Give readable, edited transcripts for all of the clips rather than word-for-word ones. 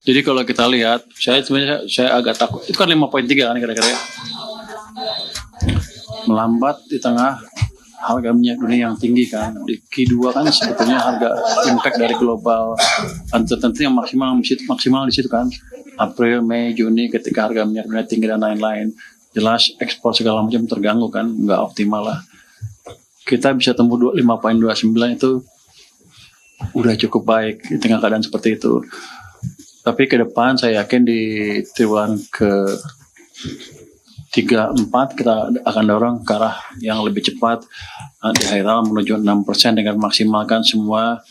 Jadi kalau kita lihat, saya agak takut. Itu kan 5,3 kan kira-kira ya. Melambat di tengah harga minyak dunia yang tinggi kan. Di Q2 kan sebetulnya harga impact dari global uncertainty yang maksimal di situ kan. April, Mei, Juni ketika harga minyak dunia tinggi dan lain-lain. Jelas ekspor segala macam terganggu kan, nggak optimal lah. Kita bisa tembus 5,29 itu udah cukup baik di tengah keadaan seperti itu. Tapi ke depan saya yakin di triwulan ke 3-4 kita akan dorong ke arah yang lebih cepat di akhir tahun menuju 6% dengan maksimalkan semua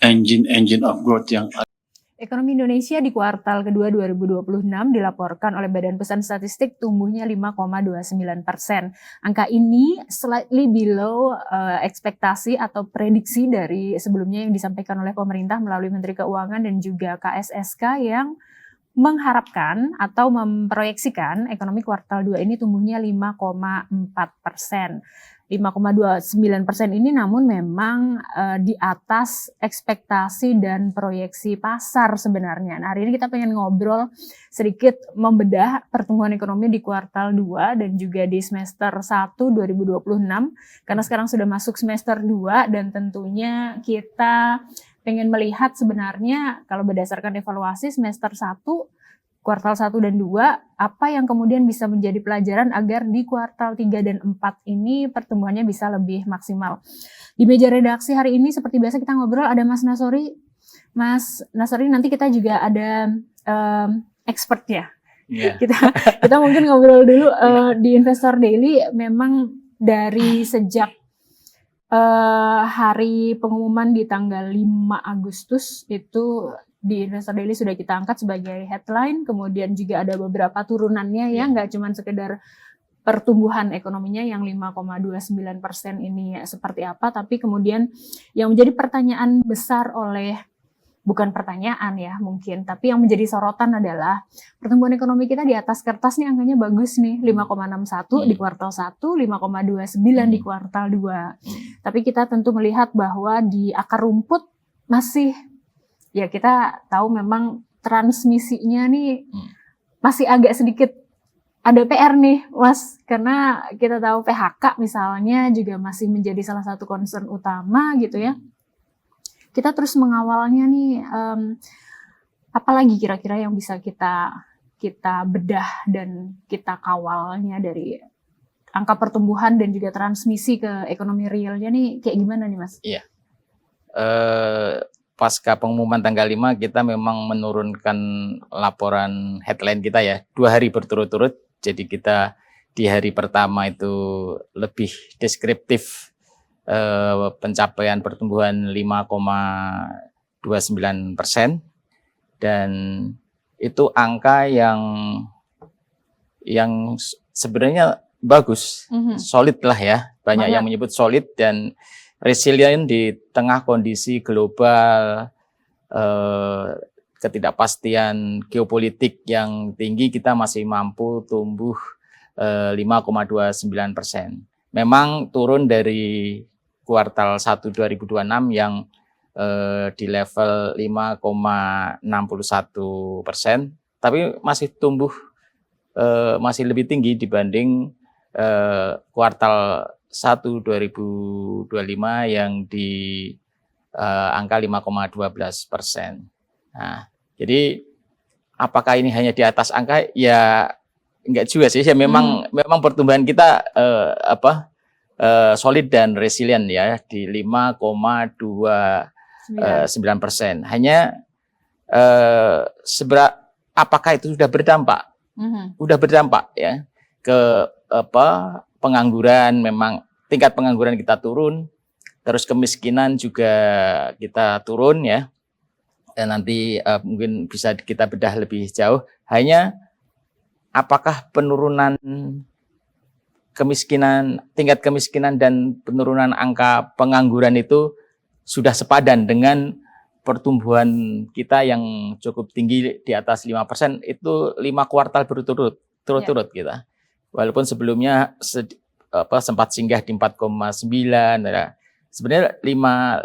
engine of growth yang ada. Ekonomi Indonesia di kuartal kedua 2026 dilaporkan oleh Badan Pusat Statistik tumbuhnya 5,29%. Angka ini slightly below ekspektasi atau prediksi dari sebelumnya yang disampaikan oleh pemerintah melalui Menteri Keuangan dan juga KSSK yang mengharapkan atau memproyeksikan ekonomi kuartal 2 ini tumbuhnya 5,4%. 5,29% ini namun memang di atas ekspektasi dan proyeksi pasar sebenarnya. Nah, hari ini kita pengen ngobrol sedikit membedah pertumbuhan ekonomi di kuartal 2 dan juga di semester 1 2026 karena sekarang sudah masuk semester 2 dan tentunya kita pengen melihat sebenarnya kalau berdasarkan evaluasi semester 1 kuartal 1 dan 2, apa yang kemudian bisa menjadi pelajaran agar di kuartal 3 dan 4 ini pertumbuhannya bisa lebih maksimal. Di meja redaksi hari ini seperti biasa kita ngobrol ada Mas Nasori. Mas Nasori nanti kita juga ada expertnya. Yeah. Kita mungkin ngobrol dulu di Investor Daily memang dari sejak hari pengumuman di tanggal 5 Agustus itu di Investor Daily sudah kita angkat sebagai headline, kemudian juga ada beberapa turunannya ya, nggak cuma sekedar pertumbuhan ekonominya yang 5,29% ini seperti apa, tapi kemudian yang menjadi pertanyaan besar bukan pertanyaan ya mungkin, tapi yang menjadi sorotan adalah pertumbuhan ekonomi kita di atas kertas nih angkanya bagus nih, 5,61 di kuartal 1, 5,29 di kuartal 2. Tapi kita tentu melihat bahwa di akar rumput masih ya kita tahu memang transmisinya nih masih agak sedikit ada PR nih Mas, karena kita tahu PHK misalnya juga masih menjadi salah satu concern utama gitu ya. Kita terus mengawalnya nih, apalagi kira-kira yang bisa kita bedah dan kita kawalnya dari angka pertumbuhan dan juga transmisi ke ekonomi realnya nih kayak gimana nih Mas? Iya. Pasca pengumuman tanggal 5 kita memang menurunkan laporan headline kita ya 2 hari berturut-turut. Jadi kita di hari pertama itu lebih deskriptif pencapaian pertumbuhan 5,29% dan itu angka yang sebenarnya bagus, solid lah ya. Banyak yang menyebut solid dan resilient di tengah kondisi global ketidakpastian geopolitik yang tinggi, kita masih mampu tumbuh 5,29%. Memang turun dari kuartal 1 2026 yang di level 5,61%, tapi masih tumbuh masih lebih tinggi dibanding kuartal 1 2025 yang di angka 5,12%. Nah, jadi apakah ini hanya di atas angka? Ya enggak juga sih. Ya memang pertumbuhan kita solid dan resilient ya di 5,29%. Hanya apakah itu sudah berdampak? Sudah berdampak ya ke pengangguran, memang tingkat pengangguran kita turun, terus kemiskinan juga kita turun ya. Dan nanti mungkin bisa kita bedah lebih jauh. Hanya apakah penurunan kemiskinan, tingkat kemiskinan dan penurunan angka pengangguran itu sudah sepadan dengan pertumbuhan kita yang cukup tinggi di atas 5%, itu 5 kuartal berturut-turut kita. Walaupun sebelumnya sempat singgah di 4,9, sebenarnya 5%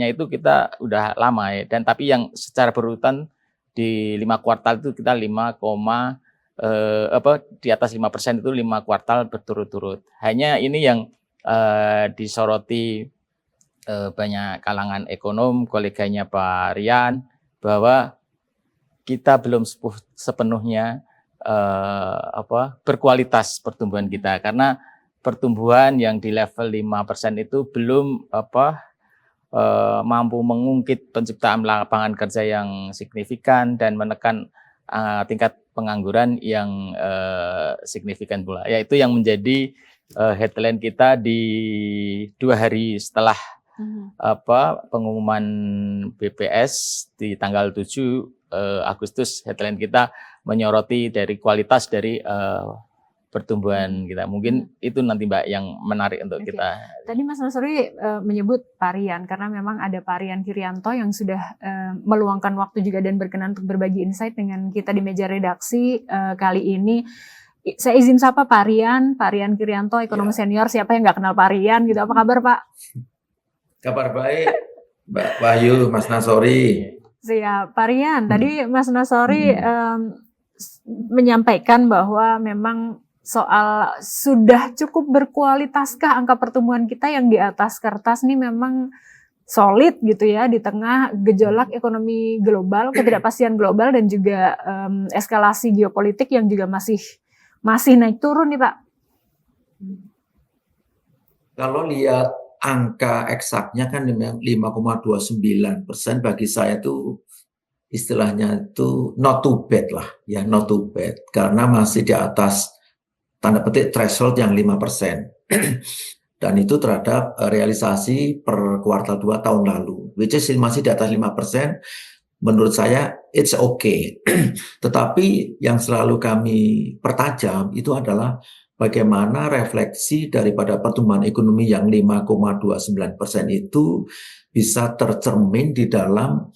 itu kita udah lama ya, dan tapi yang secara berurutan di 5 kuartal itu kita di atas 5% itu 5 kuartal berturut-turut. Hanya ini yang disoroti banyak kalangan ekonom, koleganya Pak Rian, bahwa kita belum sepenuhnya berkualitas pertumbuhan kita, karena pertumbuhan yang di level 5% itu belum mampu mengungkit penciptaan lapangan kerja yang signifikan dan menekan tingkat pengangguran yang signifikan pula. Yaitu yang menjadi headline kita di 2 hari setelah pengumuman BPS di tanggal 7 Agustus. Headline kita menyoroti dari kualitas dari pertumbuhan kita. Mungkin itu nanti Mbak yang menarik untuk kita. Tadi Mas Nasori menyebut Pak Rian, karena memang ada Pak Rian Kirianto yang sudah meluangkan waktu juga dan berkenan untuk berbagi insight dengan kita di meja redaksi kali ini. Saya izin sapa Pak Rian Kirianto, ekonom senior. Siapa yang nggak kenal Pak Rian gitu? Apa kabar Pak? Kabar baik, Mbak Wahyu, Mas Nasori. Siap, Pak Rian. Tadi Mas Nasori menyampaikan bahwa memang soal sudah cukup berkualitaskah angka pertumbuhan kita yang di atas kertas nih memang solid gitu ya di tengah gejolak ekonomi global, ketidakpastian global dan juga eskalasi geopolitik yang juga masih naik turun nih Pak. Kalau lihat angka eksaknya kan memang 5,29%, bagi saya itu istilahnya itu not too bad lah, ya not too bad, karena masih di atas tanda petik threshold yang 5%. Dan itu terhadap realisasi per kuartal 2 tahun lalu, which is masih di atas 5%. Menurut saya it's okay. Tetapi yang selalu kami pertajam itu adalah bagaimana refleksi daripada pertumbuhan ekonomi yang 5,29% itu bisa tercermin di dalam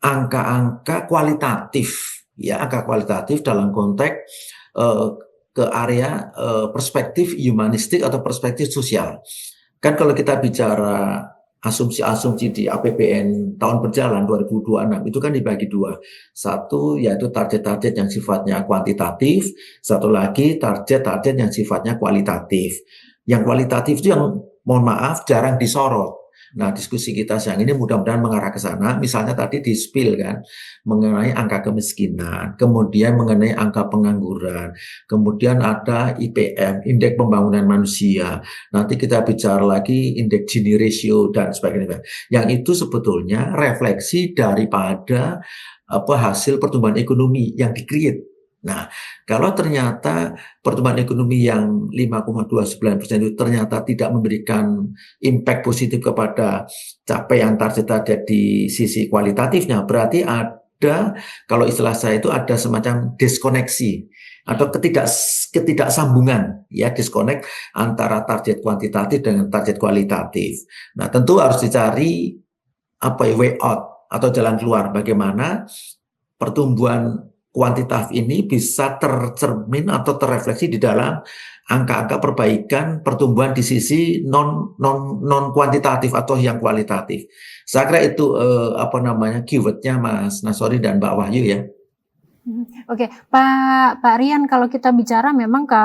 angka-angka kualitatif, ya, angka kualitatif dalam konteks ke area perspektif humanistik atau perspektif sosial. Kan kalau kita bicara asumsi-asumsi di APBN tahun berjalan 2026 itu kan dibagi 2. Satu yaitu target-target yang sifatnya kuantitatif, satu lagi target-target yang sifatnya kualitatif. Yang kualitatif itu yang mohon maaf jarang disorot. Nah, diskusi kita siang ini mudah-mudahan mengarah ke sana. Misalnya tadi di spill kan mengenai angka kemiskinan, kemudian mengenai angka pengangguran, kemudian ada IPM, indeks pembangunan manusia. Nanti kita bicara lagi indeks Gini ratio dan sebagainya. Yang itu sebetulnya refleksi daripada hasil pertumbuhan ekonomi yang di-create. Nah, kalau ternyata pertumbuhan ekonomi yang 5,29% itu ternyata tidak memberikan impact positif kepada capaian target di sisi kualitatifnya, berarti ada, kalau istilah saya itu ada semacam diskoneksi atau ketidaksambungan, ya, disconnect antara target kuantitatif dengan target kualitatif. Nah, tentu harus dicari way out atau jalan keluar bagaimana pertumbuhan kuantitatif ini bisa tercermin atau terrefleksi di dalam angka-angka perbaikan pertumbuhan di sisi non kuantitatif atau yang kualitatif. Saya kira itu keywordnya Mas Nasori dan Mbak Wahyu ya. Oke, Pak Rian, kalau kita bicara memang ke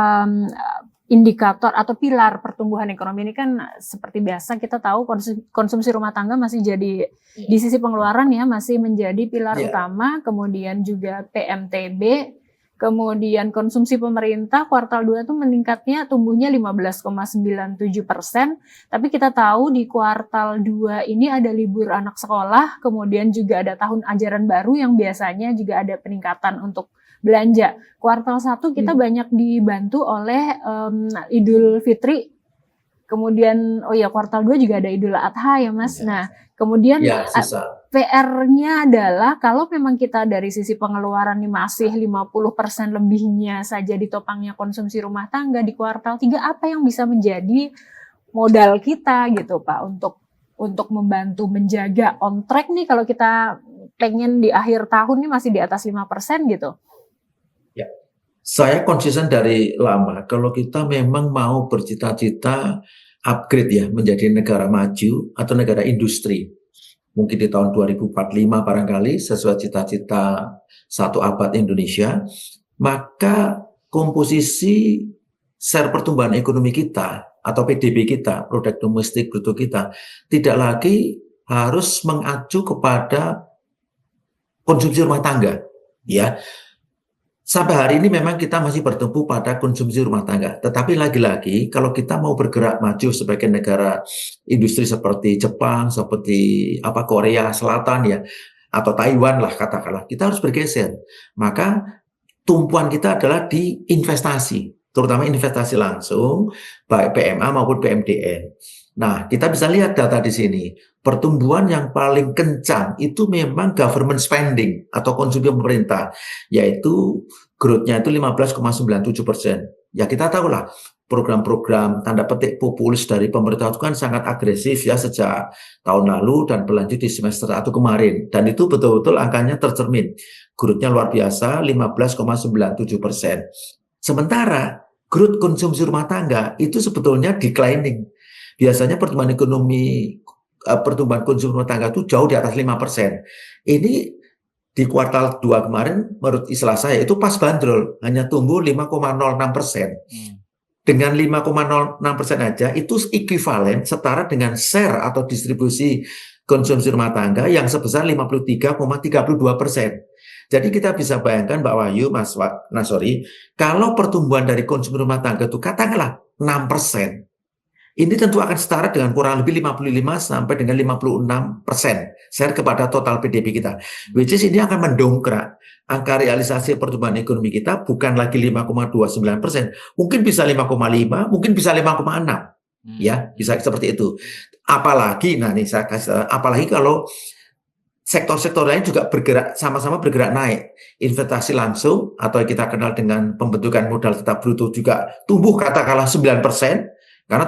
indikator atau pilar pertumbuhan ekonomi ini kan seperti biasa kita tahu konsumsi rumah tangga masih jadi di sisi pengeluaran ya masih menjadi pilar utama, kemudian juga PMTB, kemudian konsumsi pemerintah kuartal 2 itu meningkatnya tumbuhnya 15,97%, tapi kita tahu di kuartal 2 ini ada libur anak sekolah, kemudian juga ada tahun ajaran baru yang biasanya juga ada peningkatan untuk belanja. Kuartal 1 kita banyak dibantu oleh Idul Fitri. Kemudian kuartal 2 juga ada Idul Adha ya Mas. Nah, kemudian PR-nya adalah kalau memang kita dari sisi pengeluaran ini masih 50% lebihnya saja ditopangnya konsumsi rumah tangga di kuartal 3, apa yang bisa menjadi modal kita gitu Pak untuk membantu menjaga on track nih kalau kita pengen di akhir tahun ini masih di atas 5% gitu. Saya konsisten dari lama, kalau kita memang mau bercita-cita upgrade ya menjadi negara maju atau negara industri. Mungkin di tahun 2045 barangkali sesuai cita-cita 1 abad Indonesia, maka komposisi share pertumbuhan ekonomi kita atau PDB kita, produk domestik bruto kita, tidak lagi harus mengacu kepada konsumsi rumah tangga, ya. Sampai hari ini memang kita masih bertumpu pada konsumsi rumah tangga. Tetapi lagi-lagi kalau kita mau bergerak maju sebagai negara industri seperti Jepang, seperti Korea Selatan ya, atau Taiwan lah katakanlah, kita harus bergeser. Maka tumpuan kita adalah di investasi, terutama investasi langsung, baik PMA maupun PMDN. Nah, kita bisa lihat data di sini. Pertumbuhan yang paling kencang itu memang government spending atau konsumsi pemerintah, yaitu growth-nya itu 15,97%. Ya kita tahu lah, program-program tanda petik populis dari pemerintah itu kan sangat agresif ya sejak tahun lalu dan berlanjut di semester 1 kemarin. Dan itu betul-betul angkanya tercermin. Growth-nya luar biasa, 15,97%. Sementara growth konsumsi rumah tangga itu sebetulnya declining. Biasanya pertumbuhan konsumsi rumah tangga itu jauh di atas 5%. Ini di kuartal 2 kemarin menurut istilah saya itu pas bandrol, hanya tumbuh 5,06%. Dengan 5,06% aja itu ekuivalen setara dengan share atau distribusi konsumsi rumah tangga yang sebesar 53,32%. Jadi kita bisa bayangkan Mbak Wahyu, Mas Nasori, kalau pertumbuhan dari konsumsi rumah tangga itu katakanlah 6%. Ini tentu akan setara dengan kurang lebih 55 sampai dengan 56% share kepada total PDB kita. Which is ini akan mendongkrak angka realisasi pertumbuhan ekonomi kita bukan lagi 5,29%, mungkin bisa 5,5, mungkin bisa 5,6. Ya, bisa seperti itu. Apalagi, apalagi kalau sektor-sektor lain juga bergerak, sama-sama bergerak naik. Investasi langsung atau kita kenal dengan pembentukan modal tetap bruto juga tumbuh katakanlah 9%. Karena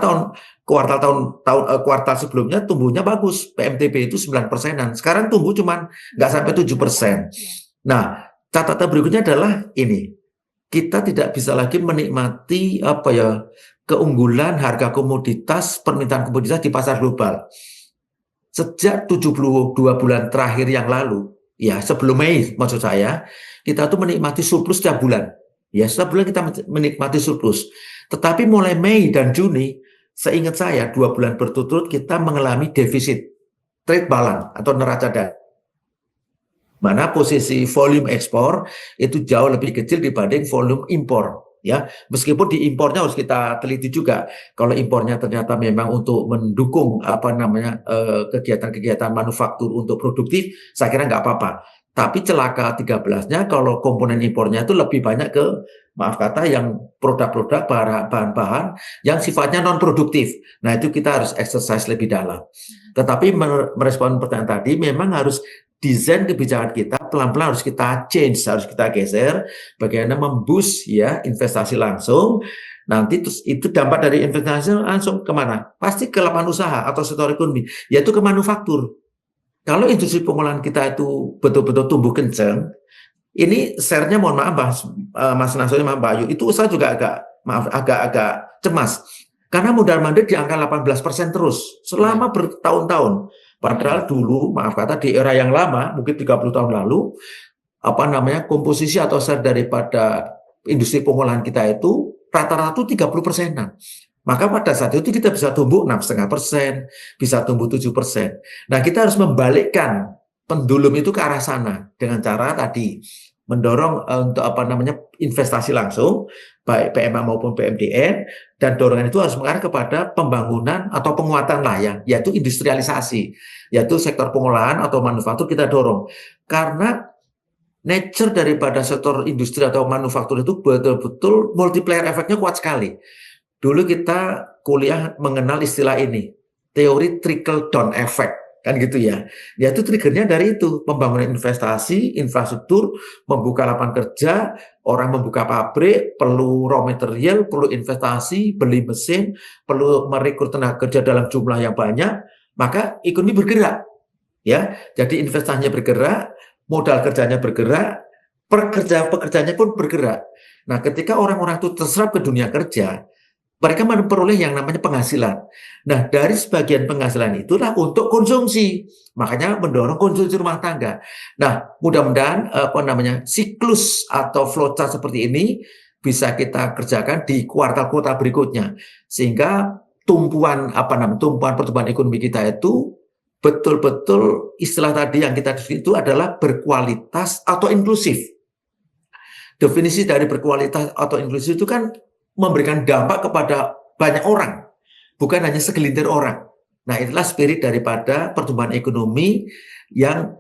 kuartal sebelumnya tumbuhnya bagus, PMTB itu 9%-an. Sekarang tumbuh cuman nggak sampai 7%. Nah, catatan berikutnya adalah ini. Kita tidak bisa lagi menikmati keunggulan harga komoditas, permintaan komoditas di pasar global. Sejak 72 bulan terakhir yang lalu, ya sebelum Mei maksud saya, kita tuh menikmati surplus setiap bulan. Ya, setiap bulan kita menikmati surplus. Tetapi mulai Mei dan Juni, seingat saya 2 bulan berturut-turut kita mengalami defisit trade balance atau neraca dagang. Mana posisi volume ekspor itu jauh lebih kecil dibanding volume impor. Ya, meskipun di impornya harus kita teliti juga. Kalau impornya ternyata memang untuk mendukung kegiatan-kegiatan manufaktur untuk produktif, saya kira nggak apa-apa. Tapi celaka 13-nya kalau komponen impornya itu lebih banyak ke, maaf kata, yang produk-produk bahan-bahan yang sifatnya non-produktif. Nah itu kita harus exercise lebih dalam. Tetapi merespon pertanyaan tadi, memang harus desain kebijakan kita pelan-pelan harus kita change, harus kita geser. Bagaimana memboost ya investasi langsung. Nanti terus itu dampak dari investasi langsung kemana? Pasti ke lapangan usaha atau sektor ekonomi, yaitu ke manufaktur. Kalau industri pengolahan kita itu betul-betul tumbuh kencang, ini share-nya mohon maaf Mas Nasori, Mbak Ayu, itu usaha juga agak cemas. Karena modal mandir di angka 18% terus selama bertahun-tahun. Padahal dulu, maaf kata, di era yang lama, mungkin 30 tahun lalu, komposisi atau share daripada industri pengolahan kita itu rata-rata 30%-an. Maka pada saat itu kita bisa tumbuh 6,5%, bisa tumbuh 7%. Nah, kita harus membalikkan pendulum itu ke arah sana dengan cara tadi mendorong untuk investasi langsung, baik PMA maupun PMDN, dan dorongan itu harus mengarah kepada pembangunan atau penguatan yaitu industrialisasi, yaitu sektor pengolahan atau manufaktur kita dorong. Karena nature daripada sektor industri atau manufaktur itu betul-betul multiplier efeknya kuat sekali. Dulu kita kuliah mengenal istilah ini, teori trickle down effect, kan gitu ya. Yaitu triggernya dari itu, pembangunan investasi, infrastruktur, membuka lapangan kerja, orang membuka pabrik, perlu raw material, perlu investasi, beli mesin, perlu merekrut tenaga kerja dalam jumlah yang banyak, maka ekonomi bergerak. Ya, jadi investasinya bergerak, modal kerjanya bergerak, pekerjaannya pun bergerak. Nah, ketika orang-orang itu terserap ke dunia kerja, mereka memperoleh yang namanya penghasilan. Nah, dari sebagian penghasilan itulah untuk konsumsi. Makanya mendorong konsumsi rumah tangga. Nah, mudah-mudahan siklus atau flowchart seperti ini bisa kita kerjakan di kuartal-kuartal berikutnya. Sehingga tumpuan pertumbuhan ekonomi kita itu betul-betul istilah tadi yang kita diskusi itu adalah berkualitas atau inklusif. Definisi dari berkualitas atau inklusif itu kan memberikan dampak kepada banyak orang, bukan hanya segelintir orang. Nah, itulah spirit daripada pertumbuhan ekonomi yang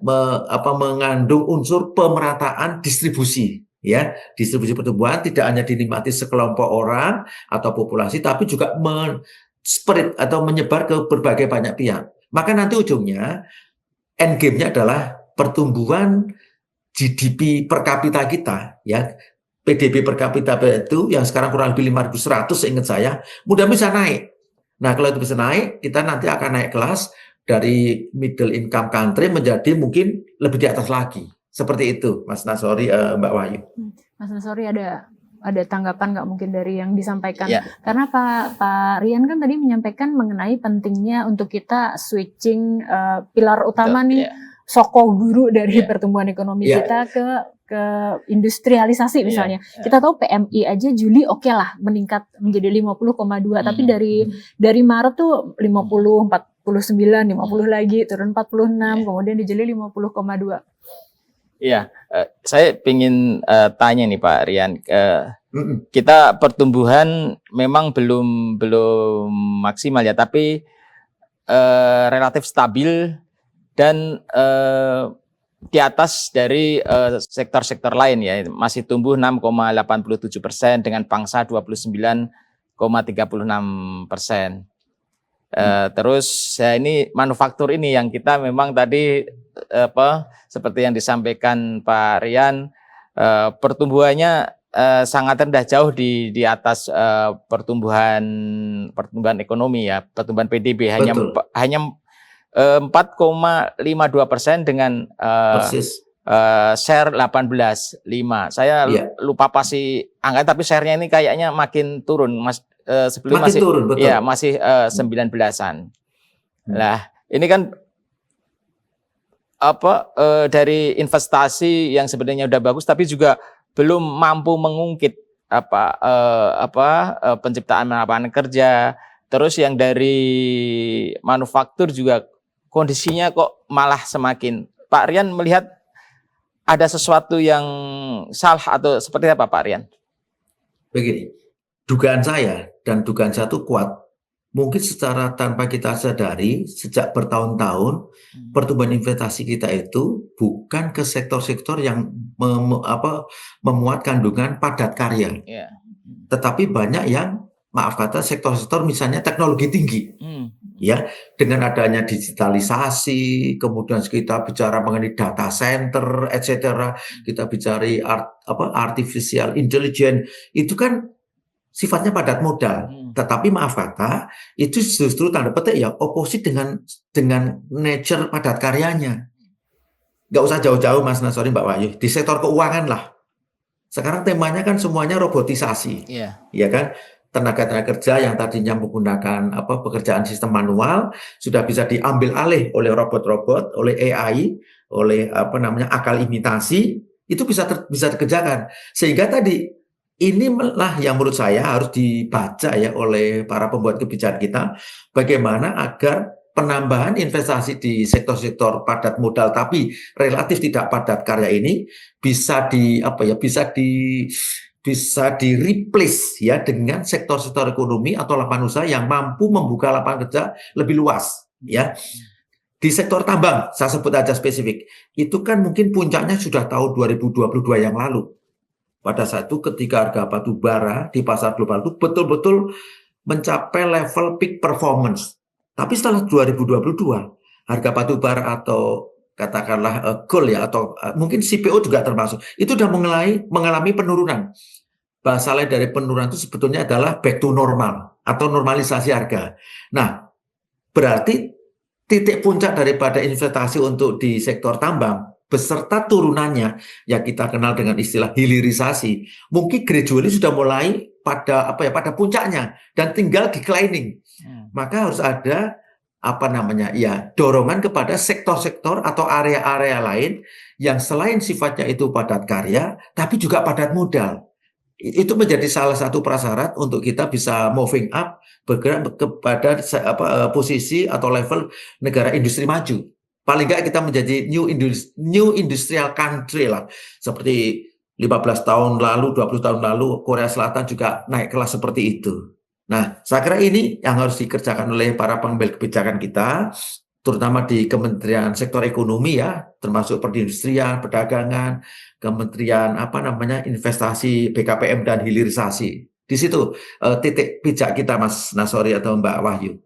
mengandung unsur pemerataan distribusi. Ya, distribusi pertumbuhan tidak hanya dinikmati sekelompok orang atau populasi, tapi juga spread atau menyebar ke berbagai banyak pihak. Maka nanti ujungnya end game-nya adalah pertumbuhan GDP per kapita kita, ya. PDB per kapita itu yang sekarang kurang lebih 5.100 seingat saya, mudah bisa naik. Nah, kalau itu bisa naik, kita nanti akan naik kelas dari middle income country menjadi mungkin lebih di atas lagi. Seperti itu, Mas Nasori, Mbak Wahyu. Mas Nasori ada tanggapan nggak mungkin dari yang disampaikan? Ya. Karena Pak Rian kan tadi menyampaikan mengenai pentingnya untuk kita switching pilar utama nih, soko guru dari pertumbuhan ekonomi kita ke industrialisasi misalnya. Kita tahu PMI aja Juli oke lah meningkat menjadi 50,2, tapi dari Maret tuh 50, 49, 50 lagi, turun 46, kemudian di Juli 50,2. Iya, saya ingin tanya nih Pak Rian, kita pertumbuhan memang belum maksimal ya, tapi relatif stabil dan di atas dari sektor-sektor lain ya, masih tumbuh 6,87% dengan pangsa 29,36%. Terus ini manufaktur ini yang kita memang tadi seperti yang disampaikan Pak Rian, pertumbuhannya sangat rendah, jauh di atas pertumbuhan ekonomi ya, pertumbuhan PDB hanya 4,52% dengan share 18,5. Saya lupa pasti angka, tapi share-nya ini kayaknya makin turun, Mas. Sebelum masih turun, betul. Ya, masih 19-an. Lah, ini kan dari investasi yang sebenarnya udah bagus, tapi juga belum mampu mengungkit penciptaan lapangan kerja. Terus yang dari manufaktur juga kondisinya kok malah semakin. Pak Rian melihat ada sesuatu yang salah atau seperti apa Pak Rian? Begini, dugaan saya itu kuat. Mungkin secara tanpa kita sadari, sejak bertahun-tahun pertumbuhan investasi kita itu bukan ke sektor-sektor yang memuat kandungan padat karya. Tetapi banyak yang, maaf kata, sektor-sektor misalnya teknologi tinggi. Ya, dengan adanya digitalisasi, kemudian kita bicara mengenai data center, etc. Kita bicara artificial intelligence, itu kan sifatnya padat modal. Tetapi maaf kata, itu justru tanda petik ya oposit dengan nature padat karyanya. Nggak usah jauh-jauh Mas Nasori, Mbak Wahyu, di sektor keuangan lah. Sekarang temanya kan semuanya robotisasi, ya kan? Tenaga kerja yang tadinya menggunakan pekerjaan sistem manual sudah bisa diambil alih oleh robot-robot, oleh AI, oleh akal imitasi, itu bisa dikerjakan. Sehingga tadi inilah yang menurut saya harus dibaca ya oleh para pembuat kebijakan kita, bagaimana agar penambahan investasi di sektor-sektor padat modal tapi relatif tidak padat karya ini bisa di-replace ya dengan sektor-sektor ekonomi atau lapangan usaha yang mampu membuka lapangan kerja lebih luas ya. Di sektor tambang, saya sebut aja spesifik, itu kan mungkin puncaknya sudah tahun 2022 yang lalu. Pada saat itu ketika harga batu bara di pasar global itu betul-betul mencapai level peak performance. Tapi setelah 2022, harga batu bara atau katakanlah gold ya, atau mungkin CPO juga termasuk, itu sudah mengalami penurunan. Bahasa lain dari penurunan itu sebetulnya adalah back to normal atau normalisasi harga. Nah, berarti titik puncak daripada investasi untuk di sektor tambang beserta turunannya yang kita kenal dengan istilah hilirisasi, mungkin gradually sudah mulai pada pada puncaknya dan tinggal declining. Maka harus ada dorongan kepada sektor-sektor atau area-area lain yang selain sifatnya itu padat karya, tapi juga padat modal. Itu menjadi salah satu prasyarat untuk kita bisa moving up, bergerak kepada posisi atau level negara industri maju. Paling nggak kita menjadi new industrial country lah. Seperti 15 tahun lalu, 20 tahun lalu, Korea Selatan juga naik kelas seperti itu. Nah, saya kira ini yang harus dikerjakan oleh para pengambil kebijakan kita, terutama di Kementerian Sektor Ekonomi ya, termasuk perindustrian, perdagangan, Kementerian investasi, BKPM dan hilirisasi. Di situ titik pijak kita, Mas Nasori atau Mbak Wahyu.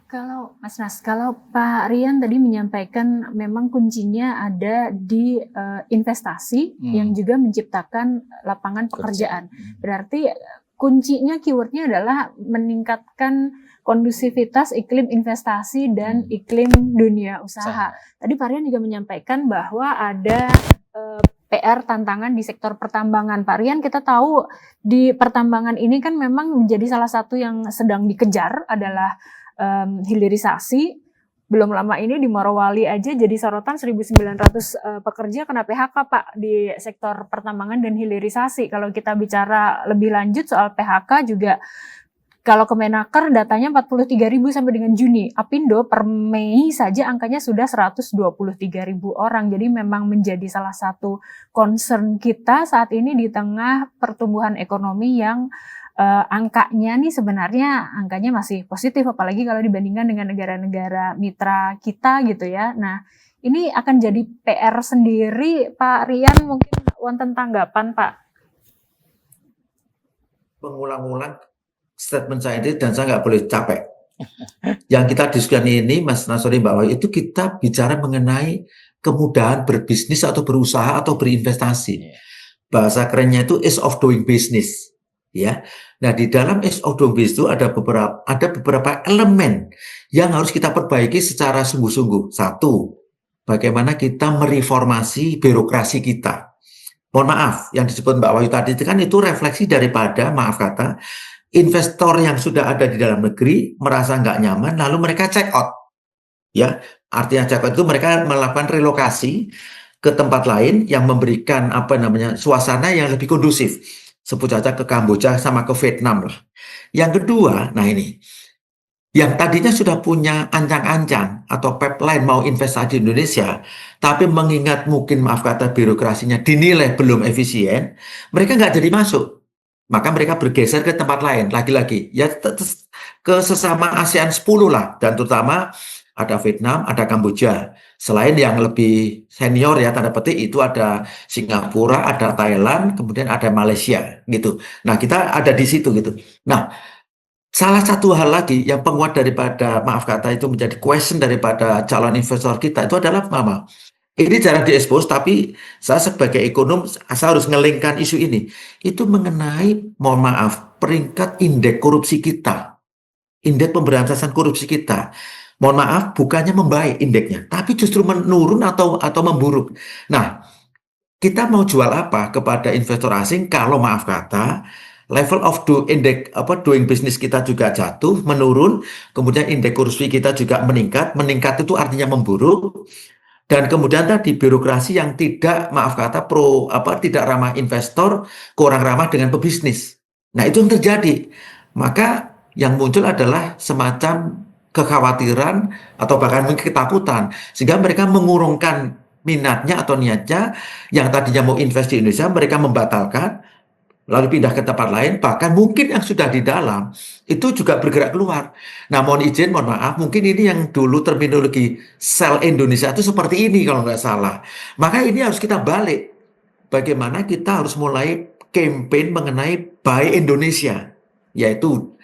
Kalau Mas Nas, kalau Pak Rian tadi menyampaikan memang kuncinya ada di investasi yang juga menciptakan lapangan pekerjaan. Berarti kuncinya, keywordnya adalah meningkatkan kondusivitas iklim investasi dan iklim dunia usaha. Tadi Pak Rian juga menyampaikan bahwa ada PR tantangan di sektor pertambangan. Pak Rian, kita tahu di pertambangan ini kan memang menjadi salah satu yang sedang dikejar adalah hilirisasi. Belum lama ini di Morowali aja jadi sorotan 1.900 pekerja kena PHK Pak di sektor pertambangan dan hilirisasi. Kalau kita bicara lebih lanjut soal PHK juga, kalau Kemenaker datanya 43.000 sampai dengan Juni. Apindo per Mei saja angkanya sudah 123.000 orang. Jadi memang menjadi salah satu concern kita saat ini di tengah pertumbuhan ekonomi yang angkanya nih sebenarnya angkanya masih positif, apalagi kalau dibandingkan dengan negara-negara mitra kita gitu ya. Nah, ini akan jadi PR sendiri, Pak Rian, mungkin wonten tanggapan, Pak? Mengulang-ulang statement saya ini dan saya nggak boleh capek. Yang kita diskusikan ini, Mas Nasori, Mbak Wahyu, itu kita bicara mengenai kemudahan berbisnis atau berusaha atau berinvestasi. Bahasa kerennya itu ease of doing business. Ya, nah di dalam ease of doing business itu ada beberapa elemen yang harus kita perbaiki secara sungguh-sungguh. Satu, bagaimana kita mereformasi birokrasi kita. Mohon maaf, yang disebut Mbak Wahyu tadi itu kan itu refleksi daripada, maaf kata, investor yang sudah ada di dalam negeri merasa nggak nyaman, lalu mereka check out. Ya, artinya check out itu mereka melakukan relokasi ke tempat lain yang memberikan suasana yang lebih kondusif. Sebut saja ke Kamboja sama ke Vietnam lah. Yang kedua, nah ini, yang tadinya sudah punya ancang-ancang atau pipeline mau investasi di Indonesia, tapi mengingat mungkin maaf kata birokrasinya dinilai belum efisien, mereka nggak jadi masuk. Maka mereka bergeser ke tempat lain, lagi-lagi ya ke sesama ASEAN 10 lah, dan terutama ada Vietnam, ada Kamboja. Selain yang lebih senior ya tanda petik itu ada Singapura, ada Thailand, kemudian ada Malaysia gitu. Nah, kita ada di situ gitu. Nah, salah satu hal lagi yang penguat daripada maaf kata itu menjadi question daripada calon investor kita itu adalah ini jarang diekspos, tapi saya sebagai ekonom saya harus ngelingkan isu ini. Itu mengenai, mohon maaf, peringkat indeks korupsi kita. Indeks pemberantasan korupsi kita. Mohon maaf, bukannya membaik indeksnya, tapi justru menurun atau memburuk. Nah, kita mau jual apa kepada investor asing kalau maaf kata level of doing business kita juga jatuh, menurun, kemudian indeks korupsi kita juga meningkat itu artinya memburuk. Dan kemudian tadi birokrasi yang tidak maaf kata tidak ramah investor, kurang ramah dengan pebisnis. Nah, itu yang terjadi. Maka yang muncul adalah semacam kekhawatiran atau bahkan mungkin ketakutan, sehingga mereka mengurungkan minatnya atau niatnya yang tadinya mau invest di Indonesia, mereka membatalkan lalu pindah ke tempat lain, bahkan mungkin yang sudah di dalam itu juga bergerak keluar. Nah, mohon maaf, mungkin ini yang dulu terminologi sell Indonesia itu seperti ini kalau nggak salah. Maka ini harus kita balik, bagaimana kita harus mulai campaign mengenai buy Indonesia, yaitu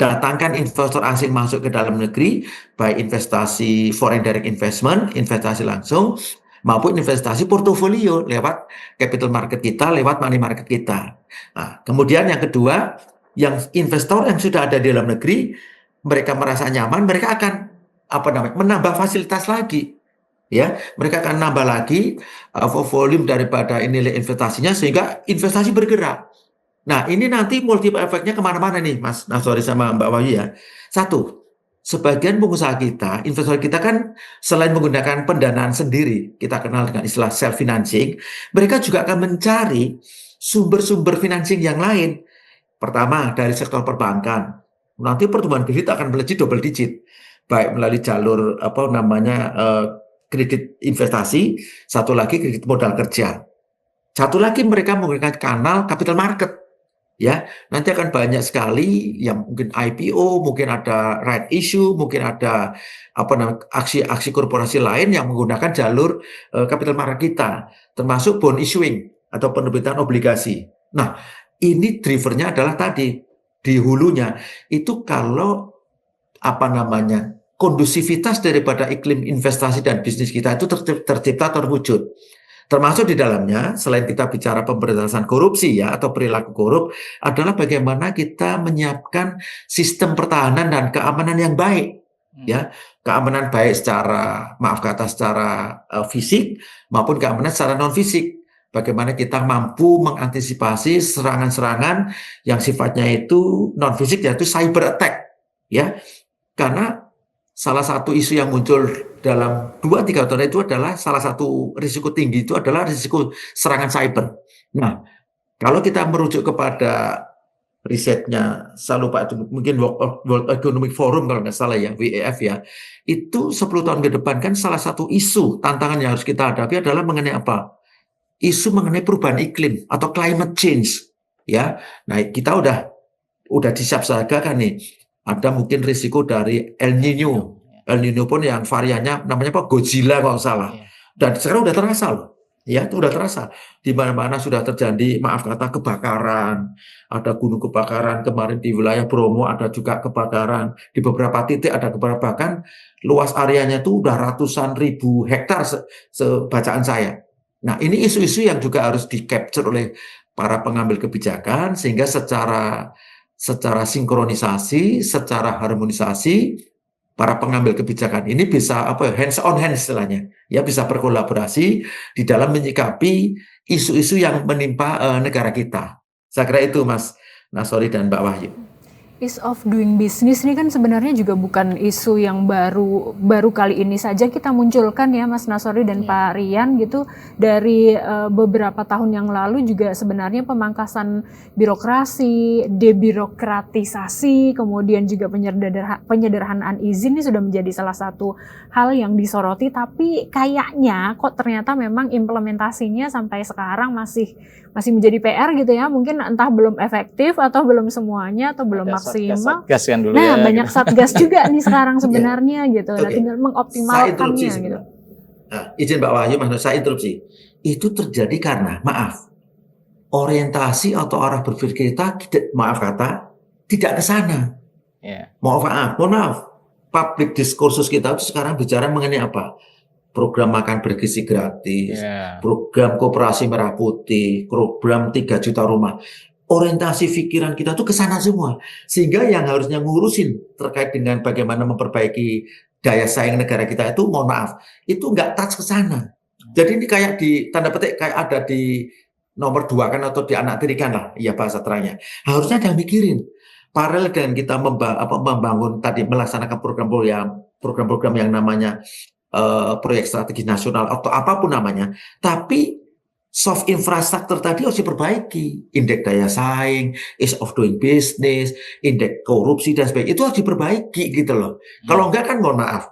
datangkan investor asing masuk ke dalam negeri, baik investasi foreign direct investment, investasi langsung, maupun investasi portofolio lewat capital market kita, lewat money market kita. Nah, kemudian yang kedua, yang investor yang sudah ada di dalam negeri, mereka merasa nyaman, mereka akan menambah fasilitas lagi. Ya, mereka akan nambah lagi volume daripada nilai investasinya sehingga investasi bergerak. Nah, ini nanti multiple efeknya kemana-mana nih, Mas Nasori sama Mbak Wahyu ya. Satu, sebagian pengusaha kita, investor kita kan selain menggunakan pendanaan sendiri, kita kenal dengan istilah self-financing, mereka juga akan mencari sumber-sumber financing yang lain. Pertama, dari sektor perbankan. Nanti pertumbuhan kredit akan melejit double digit. Baik melalui jalur kredit investasi, satu lagi kredit modal kerja. Satu lagi mereka menggunakan kanal capital market. Ya, nanti akan banyak sekali yang mungkin IPO, mungkin ada right issue, mungkin ada aksi-aksi korporasi lain yang menggunakan jalur capital market kita, termasuk bond issuing atau penerbitan obligasi. Nah, ini drivernya adalah tadi di hulunya itu kalau kondusivitas daripada iklim investasi dan bisnis kita itu tercipta terwujud. Termasuk di dalamnya, selain kita bicara pemberantasan korupsi ya atau perilaku korup, adalah bagaimana kita menyiapkan sistem pertahanan dan keamanan yang baik. Ya, keamanan baik secara fisik maupun keamanan secara non fisik. Bagaimana kita mampu mengantisipasi serangan-serangan yang sifatnya itu non fisik, yaitu cyber attack. Ya, karena salah satu isu yang muncul dalam 2-3 tahun itu adalah salah satu risiko tinggi itu adalah risiko serangan cyber. Nah, kalau kita merujuk kepada risetnya, saya lupa itu mungkin World Economic Forum kalau nggak salah ya, WEF ya, itu 10 tahun ke depan kan salah satu isu tantangan yang harus kita hadapi adalah mengenai apa? Isu mengenai perubahan iklim atau climate change. Ya, nah kita udah disiapsiagakan nih. Ada mungkin risiko dari El Nino. El Nino pun yang variannya namanya apa? Godzilla kalau salah. Dan sekarang udah terasa loh. Ya, itu udah terasa. Di mana-mana sudah terjadi, maaf kata, kebakaran. Ada gunung kebakaran kemarin di wilayah Bromo, ada juga kebakaran. Di beberapa titik ada kebakaran, bahkan luas areanya itu udah ratusan ribu hektar sebacaan saya. Nah, ini isu-isu yang juga harus di-capture oleh para pengambil kebijakan, sehingga secara sinkronisasi, secara harmonisasi, para pengambil kebijakan ini bisa hands on hand istilahnya, ya bisa berkolaborasi di dalam menyikapi isu-isu yang menimpa negara kita. Saya kira itu Mas Nasori dan Mbak Wahyu. Ease of doing business ini kan sebenarnya juga bukan isu yang baru kali ini saja kita munculkan ya Mas Nasori dan Pak Rian gitu. Dari beberapa tahun yang lalu juga sebenarnya pemangkasan birokrasi, debirokratisasi, kemudian juga penyederhanaan izin ini sudah menjadi salah satu hal yang disoroti, tapi kayaknya kok ternyata memang implementasinya sampai sekarang masih menjadi PR gitu ya, mungkin entah belum efektif atau belum semuanya atau belum maksimal. Satgas kan dulu nah, ya, banyak gitu. Satgas juga nih sekarang sebenarnya gitu. Nah, tinggal mengoptimalkannya gitu. Nah, izin Mbak Wahyu, saya interupsi. Itu terjadi karena, orientasi atau arah berpikir kita, tidak ke sana. Mohon maaf. Public diskursus kita itu sekarang bicara mengenai apa? Program makan bergizi gratis, program koperasi merah putih, program 3 juta rumah. Orientasi pikiran kita tuh ke sana semua. Sehingga yang harusnya ngurusin terkait dengan bagaimana memperbaiki daya saing negara kita itu, mohon maaf, itu nggak touch ke sana. Jadi ini kayak di tanda petik kayak ada di nomor 2 kan atau di anak tirikan lah, ya bahasa terangnya. Harusnya ada mikirin. Paralel dengan kita membangun tadi melaksanakan program-program yang namanya proyek strategis nasional atau apapun namanya, tapi soft infrastruktur tadi harus diperbaiki. Indeks daya saing, ease of doing business, indeks korupsi dan sebagainya itu harus diperbaiki gitu loh. Kalau enggak kan mohon maaf,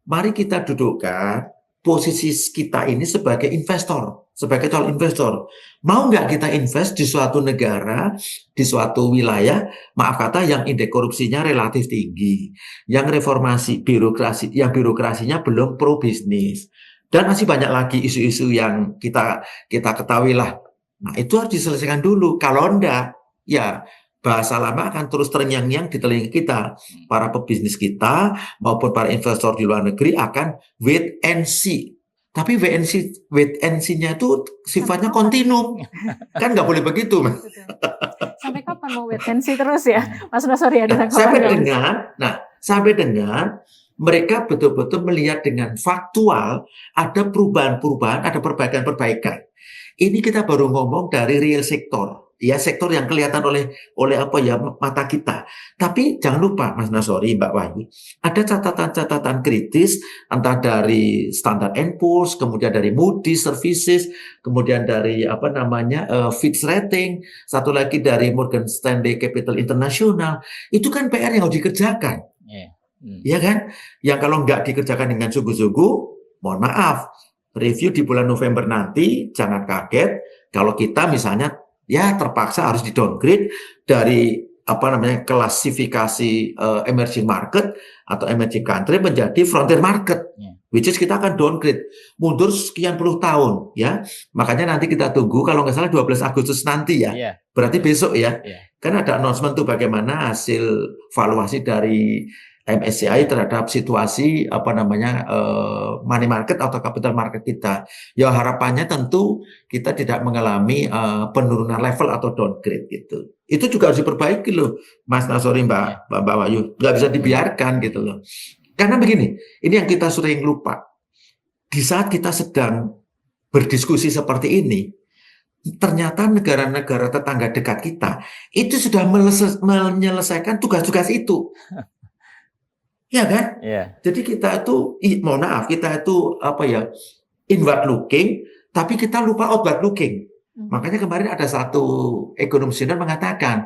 mari kita dudukkan posisi kita ini sebagai investor, sebagai calon investor. Mau nggak kita invest di suatu negara, di suatu wilayah, yang indeks korupsinya relatif tinggi, yang reformasi yang birokrasinya belum pro bisnis, dan masih banyak lagi isu-isu yang kita ketahui lah. Nah, itu harus diselesaikan dulu. Kalau enggak, ya bahasa lama akan terus terngiang-ngiang di telinga kita. Para pebisnis kita maupun para investor di luar negeri akan wait and see. Tapi wait and see-nya itu sifatnya kontinum. Kan nggak boleh begitu, Mas. Sampai kapan mau wait and see terus ya, Mas Nasori? Sampai dengan mereka betul-betul melihat dengan faktual ada perubahan-perubahan, ada perbaikan-perbaikan. Ini kita baru ngomong dari real sektor. ya sektor yang kelihatan oleh apa ya mata kita. Tapi jangan lupa Mas Nasori, Mbak Wahyu, ada catatan-catatan kritis entah dari Standard & Poor's, kemudian dari Moody's Services, kemudian dari apa namanya Fitch Rating, satu lagi dari Morgan Stanley Capital International. Itu kan PR yang harus dikerjakan. Iya kan? Yang kalau nggak dikerjakan dengan sungguh-sungguh, mohon maaf, review di bulan November nanti jangan kaget kalau kita misalnya ya terpaksa harus di-downgrade dari apa namanya klasifikasi emerging market atau emerging country menjadi frontier market, which is kita akan downgrade mundur sekian puluh tahun ya. Makanya nanti kita tunggu kalau nggak salah 12 Agustus nanti ya. Berarti besok ya. Kan ada announcement tuh bagaimana hasil valuasi dari MSCI terhadap situasi apa namanya money market atau capital market kita. Ya harapannya tentu kita tidak mengalami penurunan level atau downgrade gitu. Itu juga harus diperbaiki loh, Mas Nasori, Mbak Wahyu. Nggak bisa dibiarkan gitu loh. Karena begini, ini yang kita sering lupa. Di saat kita sedang berdiskusi seperti ini, ternyata negara-negara tetangga dekat kita itu sudah menyelesaikan tugas-tugas itu. Ya kan? Jadi kita itu, mohon maaf, kita itu apa ya, inward looking, tapi kita lupa outward looking. Makanya kemarin ada satu ekonom senior mengatakan,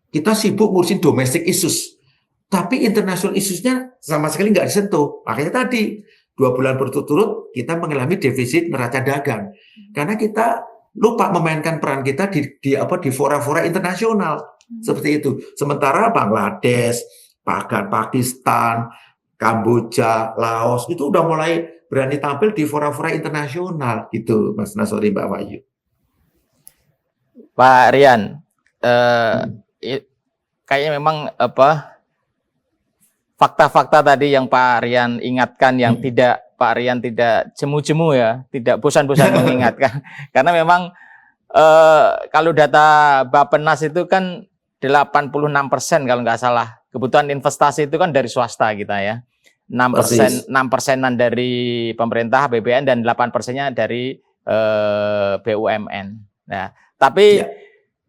kita sibuk ngurusin domestic issues, tapi international issues-nya sama sekali nggak disentuh. Makanya tadi 2 bulan berturut-turut kita mengalami defisit neraca dagang, karena kita lupa memainkan peran kita di fora-fora internasional seperti itu. Sementara Bangladesh, bahkan Pakistan, Kamboja, Laos itu udah mulai berani tampil di fora-fora internasional gitu, Mas Nasori, Mbak Wahyu. Pak Rian, kayaknya memang fakta-fakta tadi yang Pak Rian ingatkan yang tidak Pak Rian tidak jemu-jemu ya, tidak bosan-bosan mengingatkan, karena memang kalau data Bappenas itu kan 86% kalau nggak salah. Kebutuhan investasi itu kan dari swasta kita ya. 6%-an dari pemerintah BPN dan 8%-nya dari BUMN. Nah, tapi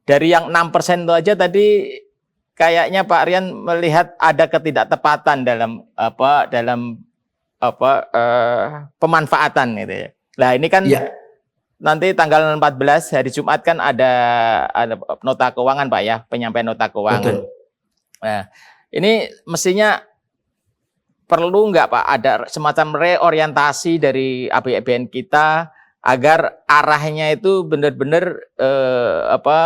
dari yang 6% itu aja tadi kayaknya Pak Rian melihat ada ketidaktepatan dalam pemanfaatan gitu ya. Nah, ini kan nanti tanggal 14 hari Jumat kan ada nota keuangan Pak ya, penyampaian nota keuangan. Betul. Nah, ini mestinya perlu nggak Pak ada semacam reorientasi dari APBN kita agar arahnya itu benar-benar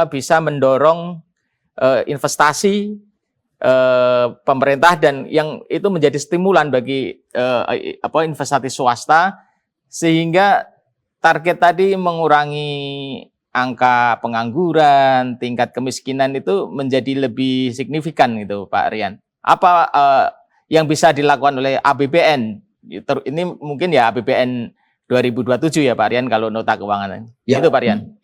bisa mendorong investasi pemerintah dan yang itu menjadi stimulan bagi investasi swasta sehingga target tadi mengurangi angka pengangguran, tingkat kemiskinan itu menjadi lebih signifikan gitu Pak Rian. Apa yang bisa dilakukan oleh APBN? Ini mungkin ya APBN 2027 ya Pak Rian kalau nota keuangan. Ya. Itu Pak Rian.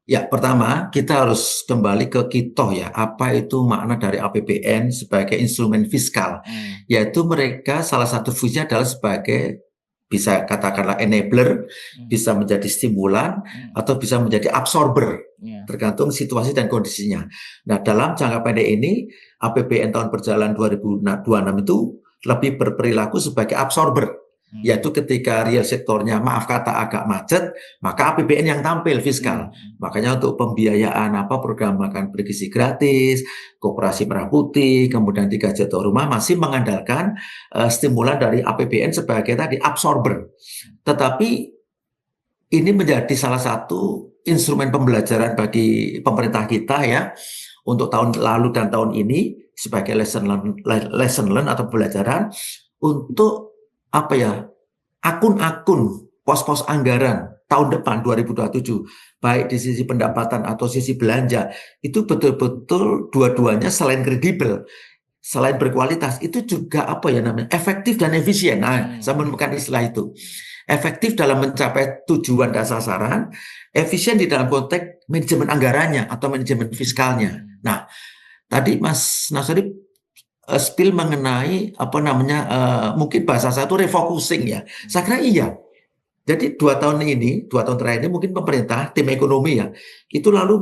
Ya, pertama kita harus kembali ke kitoh ya. Apa itu makna dari APBN sebagai instrumen fiskal? Yaitu mereka salah satu fungsinya adalah sebagai bisa katakanlah enabler, bisa menjadi stimulan, atau bisa menjadi absorber, tergantung situasi dan kondisinya. Nah, dalam jangka pendek ini, APBN tahun berjalan 2026 itu lebih berperilaku sebagai absorber, yaitu ketika real sektornya maaf kata agak macet, maka APBN yang tampil fiskal. Makanya untuk pembiayaan program makan bergizi gratis, koperasi merah putih, kemudian 3 juta rumah masih mengandalkan stimulan dari APBN sebagai tadi absorber. Tetapi ini menjadi salah satu instrumen pembelajaran bagi pemerintah kita ya untuk tahun lalu dan tahun ini sebagai lesson learn atau pembelajaran untuk akun-akun pos-pos anggaran tahun depan 2027 baik di sisi pendapatan atau sisi belanja itu betul-betul dua-duanya selain kredibel, selain berkualitas itu juga efektif dan efisien. Nah, saya menemukan istilah itu. Efektif dalam mencapai tujuan dan sasaran, efisien di dalam konteks manajemen anggarannya atau manajemen fiskalnya. Nah, tadi Mas Nasori spill mengenai mungkin bahasa saya itu refocusing ya. Saya kira iya. Jadi 2 tahun terakhir ini mungkin pemerintah, tim ekonomi ya, itu lalu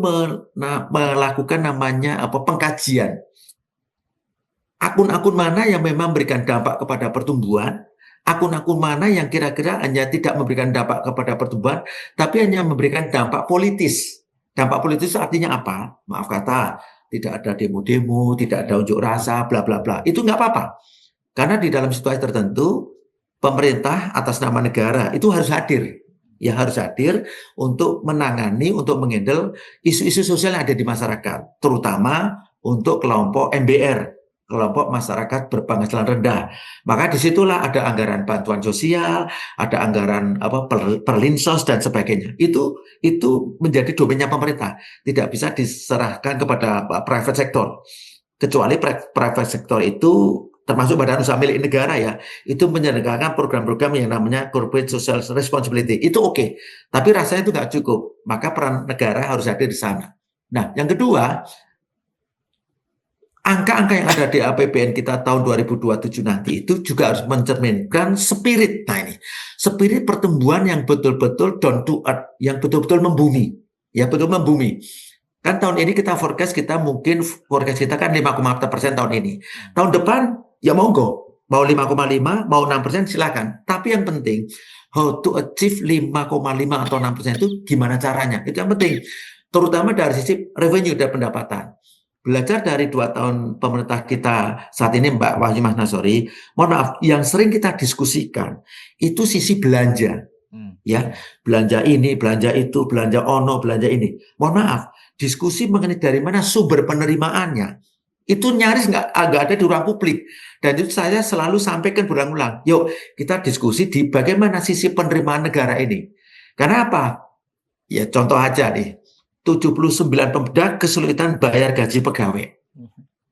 melakukan namanya pengkajian. Akun-akun mana yang memang memberikan dampak kepada pertumbuhan, akun-akun mana yang kira-kira hanya tidak memberikan dampak kepada pertumbuhan, tapi hanya memberikan dampak politis. Dampak politis artinya apa? Maaf kata, tidak ada demo-demo, tidak ada unjuk rasa, bla bla bla. Itu nggak apa-apa. Karena di dalam situasi tertentu, pemerintah atas nama negara itu harus hadir. Ya harus hadir untuk menangani, untuk menghandle isu-isu sosial yang ada di masyarakat. Terutama untuk kelompok MBR, kelompok masyarakat berpenghasilan rendah. Maka disitulah ada anggaran bantuan sosial, ada anggaran perlinsos dan sebagainya. Itu menjadi domainnya pemerintah. Tidak bisa diserahkan kepada private sector. Kecuali private sector itu termasuk badan usaha milik negara ya, itu menyelenggarakan program-program yang namanya corporate social responsibility. Itu oke. Tapi rasanya itu nggak cukup. Maka peran negara harus hadir di sana. Nah, yang kedua, angka-angka yang ada di APBN kita tahun 2027 nanti itu juga harus mencerminkan spirit. Nah ini, spirit pertumbuhan yang betul-betul down to earth, yang betul-betul membumi. Ya, betul membumi. Kan tahun ini kita forecast kita kan 5,4% tahun ini. Tahun depan ya monggo, mau 5,5, mau 6% silakan. Tapi yang penting how to achieve 5,5 atau 6% itu gimana caranya? Itu yang penting. Terutama dari sisi revenue dan pendapatan. Belajar dari 2 tahun pemerintah kita saat ini Mbak Wahyu Mas Nasori, mohon maaf, yang sering kita diskusikan itu sisi belanja. Ya, belanja ini, belanja itu, belanja ono, belanja ini. Mohon maaf, diskusi mengenai dari mana sumber penerimaannya itu nyaris nggak ada di ruang publik, dan itu saya selalu sampaikan berulang-ulang. Yuk kita diskusi di bagaimana sisi penerimaan negara ini. Karena apa? Ya contoh aja nih, 79 Pemda kesulitan bayar gaji pegawai.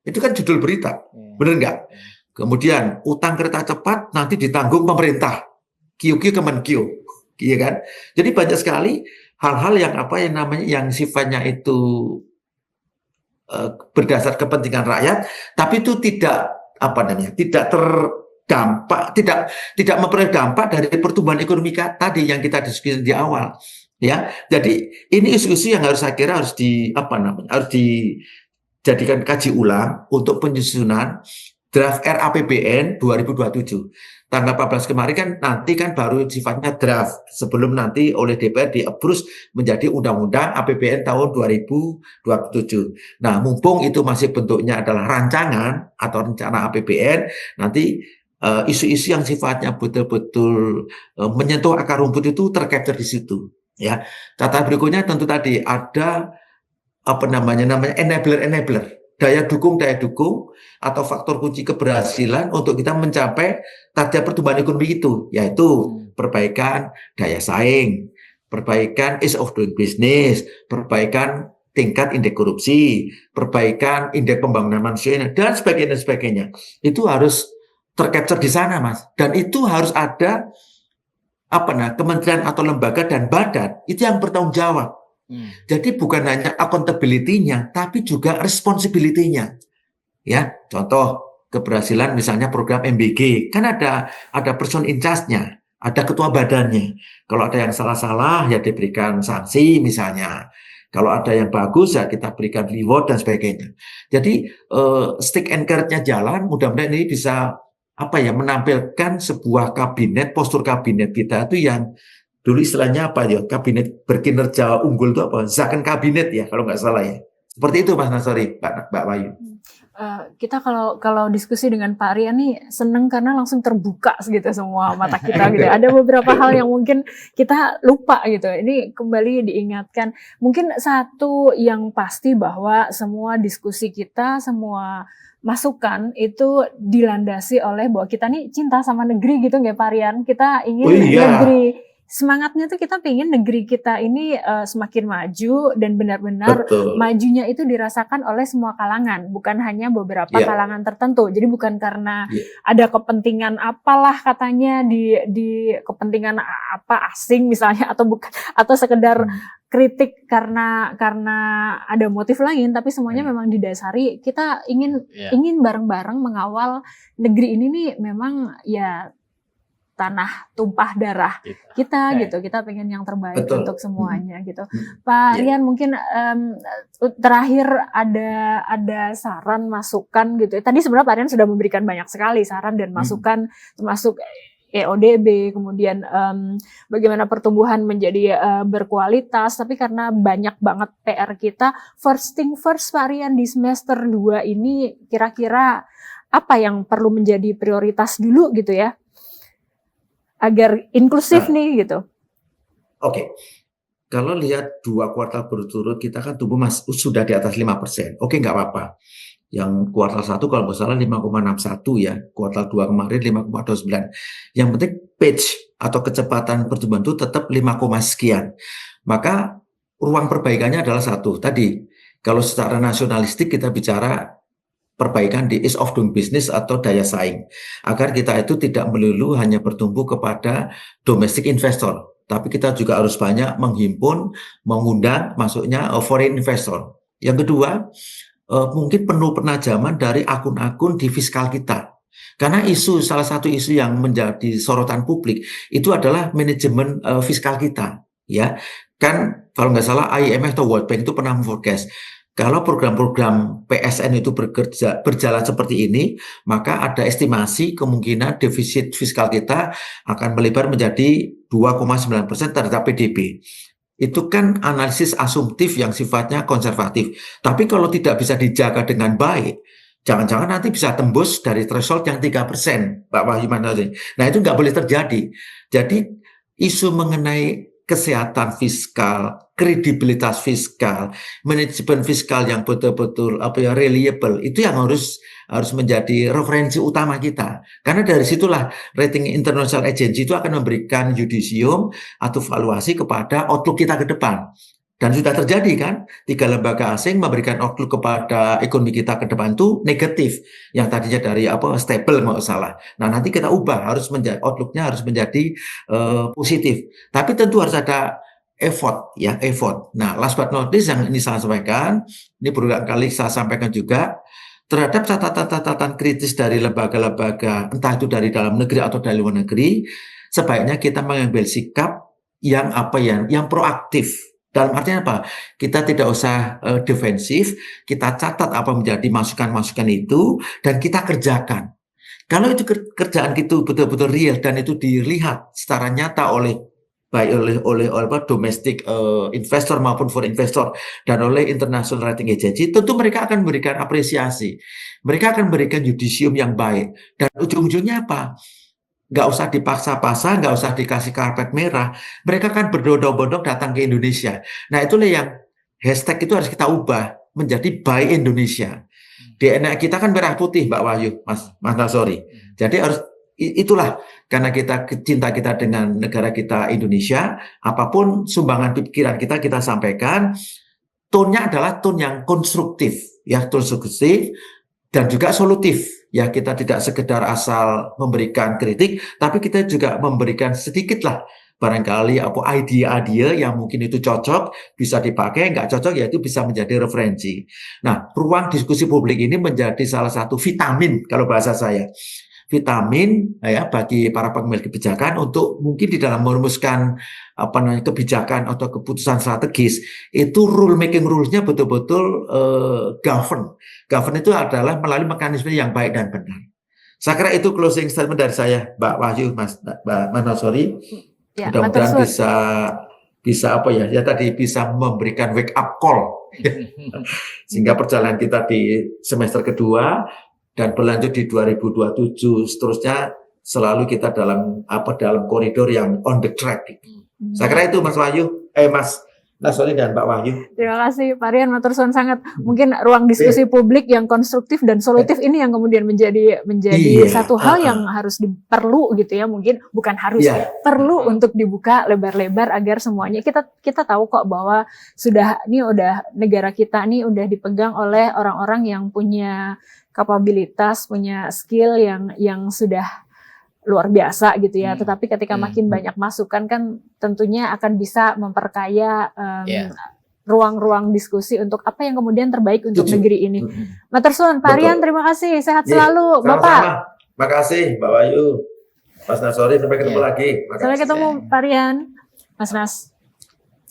Itu kan judul berita, bener nggak? Kemudian utang kereta cepat nanti ditanggung pemerintah, QQ Kemenkyu, iya kan? Jadi banyak sekali hal-hal yang namanya yang sifatnya itu berdasar kepentingan rakyat, tapi itu tidak tidak terdampak, tidak memperoleh dampak dari pertumbuhan ekonomi tadi yang kita diskusi di awal, ya. Jadi ini isu-isu yang saya kira harus dijadikan kaji ulang untuk penyusunan draft RAPBN 2027. Tanggal 14 kemarin kan nanti kan baru sifatnya draft sebelum nanti oleh DPR di-approve menjadi undang-undang APBN tahun 2027. Nah, mumpung itu masih bentuknya adalah rancangan atau rencana APBN, nanti isu-isu yang sifatnya betul-betul menyentuh akar rumput itu tercapture di situ, ya. Catatan berikutnya tentu tadi ada enabler, daya dukung atau faktor kunci keberhasilan untuk kita mencapai target pertumbuhan ekonomi itu, yaitu perbaikan daya saing, perbaikan ease of doing business, perbaikan tingkat indeks korupsi, perbaikan indeks pembangunan manusia dan sebagainya. Itu harus tercapture di sana, Mas. Dan itu harus ada kementerian atau lembaga dan badan itu yang bertanggung jawab. Jadi bukan hanya accountability-nya, tapi juga responsibility-nya. Ya, contoh keberhasilan misalnya program MBG, kan ada person in charge-nya, ada ketua badannya. Kalau ada yang salah-salah ya diberikan sanksi misalnya. Kalau ada yang bagus ya kita berikan reward dan sebagainya. Jadi stick and carrot-nya jalan, mudah-mudahan ini bisa menampilkan sebuah kabinet, postur kabinet kita itu yang dulu istilahnya kabinet berkinerja unggul itu Zaken kabinet ya kalau nggak salah ya. Seperti itu Mas Nasori, Mbak Wahyu. Kita kalau diskusi dengan Pak Rian nih seneng karena langsung terbuka gitu semua mata kita gitu. Ada beberapa hal yang mungkin kita lupa gitu. Ini kembali diingatkan. Mungkin satu yang pasti bahwa semua diskusi kita, semua masukan itu dilandasi oleh bahwa kita nih cinta sama negeri gitu nggak Pak Rian? Kita ingin negeri, semangatnya tuh kita pengen negeri kita ini semakin maju dan benar-benar majunya itu dirasakan oleh semua kalangan, bukan hanya beberapa kalangan tertentu. Jadi bukan karena ada kepentingan apalah katanya di kepentingan asing misalnya atau sekedar kritik karena ada motif lain, tapi semuanya memang didasari kita ingin bareng-bareng mengawal negeri ini nih memang ya tanah tumpah darah kita gitu. Kita pengen yang terbaik Betul. untuk semuanya gitu. Pak Rian, mungkin terakhir ada saran, masukan gitu. Tadi sebenarnya Pak Rian sudah memberikan banyak sekali saran dan masukan, termasuk EODB, kemudian bagaimana pertumbuhan menjadi berkualitas, tapi karena banyak banget PR kita, first thing first Pak Rian, di semester 2 ini kira-kira apa yang perlu menjadi prioritas dulu gitu ya, agar inklusif nih gitu. Oke. Kalau lihat 2 kuartal berturut kita kan tumbuh sudah di atas 5%. Oke, nggak apa-apa. Yang kuartal 1 kalau nggak salah 5,61 ya, kuartal 2 kemarin 5,29. Yang penting pace atau kecepatan pertumbuhan itu tetap 5, sekian. Maka ruang perbaikannya adalah satu. Tadi, kalau secara nasionalistik kita bicara perbaikan di ease of doing business atau daya saing. Agar kita itu tidak melulu hanya bertumbuh kepada domestic investor. Tapi kita juga harus banyak menghimpun, mengundang masuknya foreign investor. Yang kedua, mungkin penuh penajaman dari akun-akun di fiskal kita. Karena salah satu isu yang menjadi sorotan publik itu adalah manajemen fiskal kita, ya. Kan kalau nggak salah IMF atau World Bank itu pernah memforecast kalau program-program PSN itu berjalan seperti ini, maka ada estimasi kemungkinan defisit fiskal kita akan melebar menjadi 2,9% terhadap PDB. Itu kan analisis asumtif yang sifatnya konservatif. Tapi kalau tidak bisa dijaga dengan baik, jangan-jangan nanti bisa tembus dari threshold yang 3%, Pak Wahyu Manazir. Nah, itu nggak boleh terjadi. Jadi, isu mengenai kesehatan fiskal, kredibilitas fiskal, manajemen fiskal yang betul-betul reliable, itu yang harus menjadi referensi utama kita. Karena dari situlah rating international agency itu akan memberikan yudisium atau valuasi kepada outlook kita ke depan. Dan sudah terjadi kan, 3 lembaga asing memberikan outlook kepada ekonomi kita ke depan itu negatif. Yang tadinya dari stable nggak salah. Nah, nanti kita ubah, outlook-nya harus menjadi positif. Tapi tentu harus ada effort. Nah, last but not least yang ini saya sampaikan, ini berulang kali saya sampaikan juga, terhadap catatan-catatan kritis dari lembaga-lembaga, entah itu dari dalam negeri atau dari luar negeri, sebaiknya kita mengambil sikap yang proaktif. Dalam artinya apa? Kita tidak usah defensif, kita catat apa menjadi masukan-masukan itu, dan kita kerjakan. Kalau itu kerjaan itu betul-betul real dan itu dilihat secara nyata oleh domestic investor maupun foreign investor dan oleh international rating agency, tentu mereka akan memberikan apresiasi. Mereka akan memberikan yudisium yang baik. Dan ujung-ujungnya apa? Nggak usah dipaksa-paksa, nggak usah dikasih karpet merah. Mereka kan berbondong-bondong datang ke Indonesia. Nah, itulah yang hashtag itu harus kita ubah menjadi Buy Indonesia. DNA kita kan merah putih, Mbak Wahyu, Mas Nasori. Jadi itulah karena cinta kita dengan negara kita Indonesia, apapun sumbangan pikiran kita sampaikan. Tone-nya adalah tone yang konstruktif, dan juga solutif. Ya, kita tidak sekedar asal memberikan kritik, tapi kita juga memberikan sedikitlah barangkali ide-ide yang mungkin itu cocok, bisa dipakai, nggak cocok ya itu bisa menjadi referensi. Nah, ruang diskusi publik ini menjadi salah satu vitamin kalau bahasa saya. Vitamin ya bagi para pengambil kebijakan untuk mungkin di dalam merumuskan kebijakan atau keputusan strategis itu rules-nya betul-betul govern. Govern itu adalah melalui mekanisme yang baik dan benar. Saya kira itu closing statement dari saya, Mbak Wahyu, Mbak Manasori. Ya, mudah-mudahan bisa memberikan wake up call sehingga perjalanan kita di semester kedua dan berlanjut di 2027 seterusnya selalu kita dalam koridor yang on the track. Saya kira itu Mas Wahyu, Mas Nasori dan Mbak Wahyu. Terima kasih Pak Rian, matur suwun sangat. Mungkin ruang diskusi publik yang konstruktif dan solutif ini yang kemudian menjadi satu hal yang harus perlu gitu ya, mungkin bukan harus perlu untuk dibuka lebar-lebar agar semuanya kita tahu kok bahwa negara kita ini udah dipegang oleh orang-orang yang punya kapabilitas, punya skill yang sudah luar biasa gitu ya. Tetapi ketika makin banyak masukan kan tentunya akan bisa memperkaya ruang-ruang diskusi untuk apa yang kemudian terbaik untuk negeri ini. Matur suwun Pak Rian, terima kasih. Sehat selalu Bapak. Terima kasih Mbak Wahyu. Mas Nasori, sampai ketemu Ya. lagi. Sampai Makasih. ketemu Pak Rian, Mas Nas.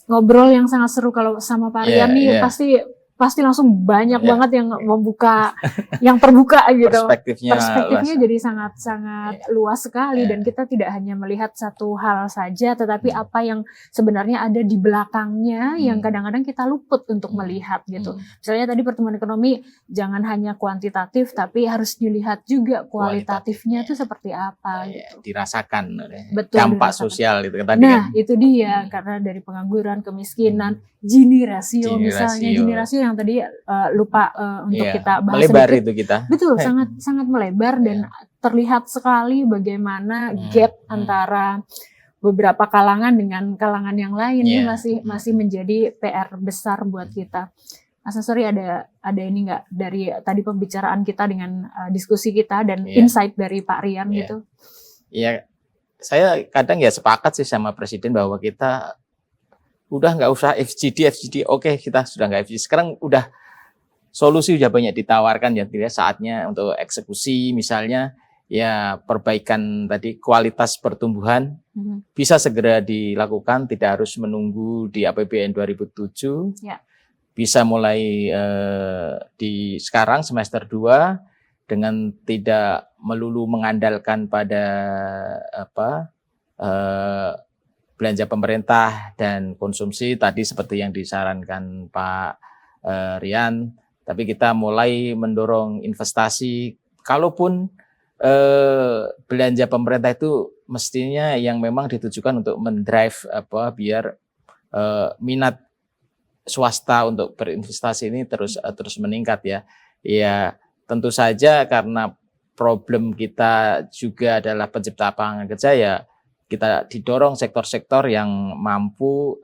Ngobrol yang sangat seru kalau sama Pak Rian nih pasti langsung banyak banget yang membuka, yang terbuka gitu. Perspektifnya jadi sangat luas sekali dan kita tidak hanya melihat satu hal saja, tetapi apa yang sebenarnya ada di belakangnya yang kadang-kadang kita luput untuk melihat gitu. Misalnya tadi pertumbuhan ekonomi jangan hanya kuantitatif, tapi harus dilihat juga kualitatifnya itu seperti apa gitu. Dirasakan Betul, dampak dirasakan. sosial itu tadi Nah, kan. itu dia karena dari pengangguran, kemiskinan, Gini rasio misalnya, Gini rasio yang tadi lupa untuk kita bahas melebar sedikit. itu kita. Betul, sangat melebar dan terlihat sekali bagaimana gap antara beberapa kalangan dengan kalangan yang lain ini masih menjadi PR besar buat kita. Mas Nasori ada ini nggak dari tadi pembicaraan kita dengan diskusi kita dan insight dari Pak Rian gitu? Iya, saya kadang sepakat sih sama Presiden bahwa kita udah nggak usah FGD, oke kita sudah nggak FGD. Sekarang udah solusi udah banyak ditawarkan saatnya untuk eksekusi misalnya perbaikan tadi kualitas pertumbuhan bisa segera dilakukan, tidak harus menunggu di APBN 2007. Bisa mulai di sekarang semester 2 dengan tidak melulu mengandalkan pada belanja pemerintah dan konsumsi tadi seperti yang disarankan Pak Rian, tapi kita mulai mendorong investasi. Kalaupun belanja pemerintah itu mestinya yang memang ditujukan untuk mendrive biar minat swasta untuk berinvestasi ini terus meningkat ya tentu saja karena problem kita juga adalah pencipta lapangan kerja kita didorong sektor-sektor yang mampu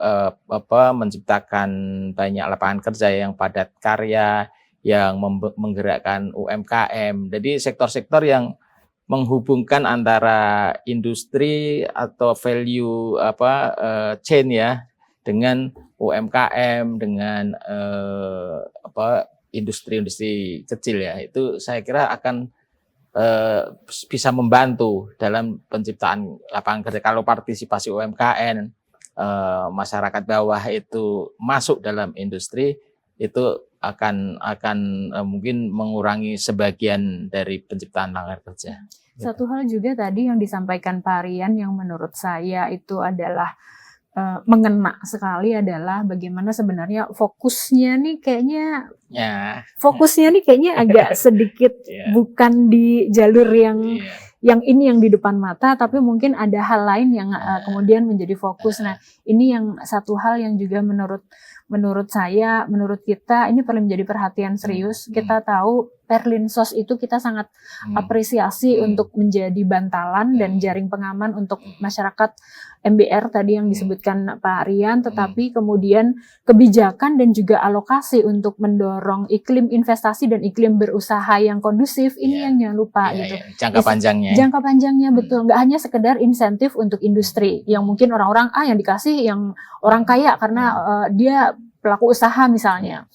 menciptakan banyak lapangan kerja yang padat karya, yang menggerakkan UMKM. Jadi sektor-sektor yang menghubungkan antara industri atau value chain dengan UMKM, dengan industri-industri kecil itu saya kira akan bisa membantu dalam penciptaan lapangan kerja. Kalau partisipasi UMKM, masyarakat bawah itu masuk dalam industri, itu akan mungkin mengurangi sebagian dari penciptaan lapangan kerja. Satu hal juga tadi yang disampaikan Pak Rian yang menurut saya itu adalah mengena sekali adalah bagaimana sebenarnya fokusnya nih kayaknya agak sedikit bukan di jalur yang ini yang di depan mata, tapi mungkin ada hal lain yang kemudian menjadi fokus. Nah, ini yang satu hal yang juga menurut saya, menurut kita ini perlu menjadi perhatian serius. Kita tahu Perlinsos itu kita sangat apresiasi untuk menjadi bantalan dan jaring pengaman untuk masyarakat MBR tadi yang disebutkan Pak Rian, tetapi kemudian kebijakan dan juga alokasi untuk mendorong iklim investasi dan iklim berusaha yang kondusif ini yang jangan lupa gitu. Jangka panjangnya. Jangka panjangnya betul, nggak hanya sekedar insentif untuk industri yang mungkin orang-orang yang dikasih yang orang kaya karena dia pelaku usaha misalnya.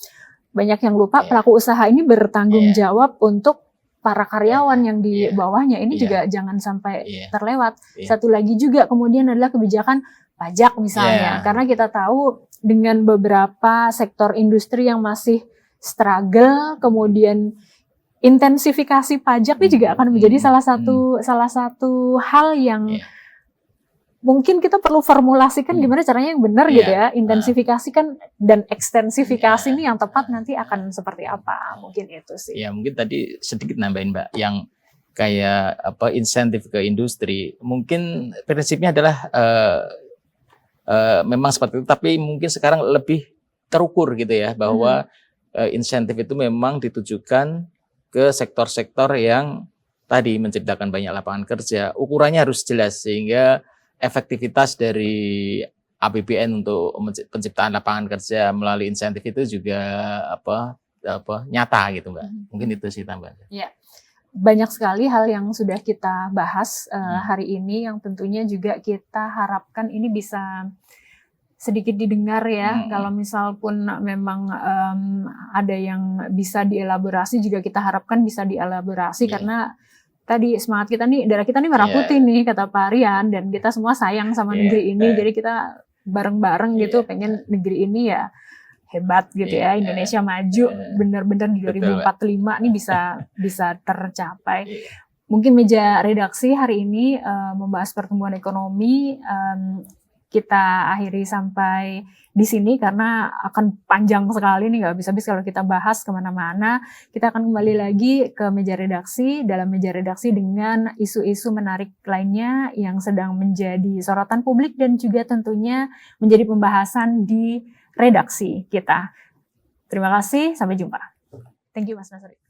Banyak yang lupa pelaku usaha ini bertanggung jawab untuk para karyawan yang di bawahnya. Ini juga jangan sampai terlewat. Satu lagi juga kemudian adalah kebijakan pajak misalnya. Karena kita tahu dengan beberapa sektor industri yang masih struggle, kemudian intensifikasi pajak ini juga akan menjadi salah satu hal yang mungkin kita perlu formulasikan gimana caranya yang benar gitu ya. Intensifikasikan dan ekstensifikasi ini yang tepat nanti akan seperti apa. Mungkin itu sih. Ya mungkin tadi sedikit nambahin Mbak, yang kayak insentif ke industri. Mungkin prinsipnya adalah memang seperti itu, tapi mungkin sekarang lebih terukur gitu ya, bahwa insentif itu memang ditujukan ke sektor-sektor yang tadi menciptakan banyak lapangan kerja. Ukurannya harus jelas sehingga efektivitas dari APBN untuk penciptaan lapangan kerja melalui insentif itu juga nyata gitu Mbak. Mungkin itu sih tambahan. Ya. Banyak sekali hal yang sudah kita bahas hari ini yang tentunya juga kita harapkan ini bisa sedikit didengar ya. Kalau misal pun memang ada yang bisa dielaborasi juga kita harapkan bisa dielaborasi karena tadi semangat kita nih, darah kita nih merah putih nih kata Pak Rian, dan kita semua sayang sama negeri ini, jadi kita bareng-bareng gitu pengen negeri ini ya hebat gitu ya, Indonesia maju bener-bener di 2045 nih bisa tercapai. Mungkin meja redaksi hari ini membahas pertumbuhan ekonomi, kita akhiri sampai di sini karena akan panjang sekali nih, nggak habis-habis kalau kita bahas kemana-mana. Kita akan kembali lagi ke meja redaksi, dalam meja redaksi dengan isu-isu menarik lainnya yang sedang menjadi sorotan publik dan juga tentunya menjadi pembahasan di redaksi kita. Terima kasih, sampai jumpa. Thank you Mas Nasri.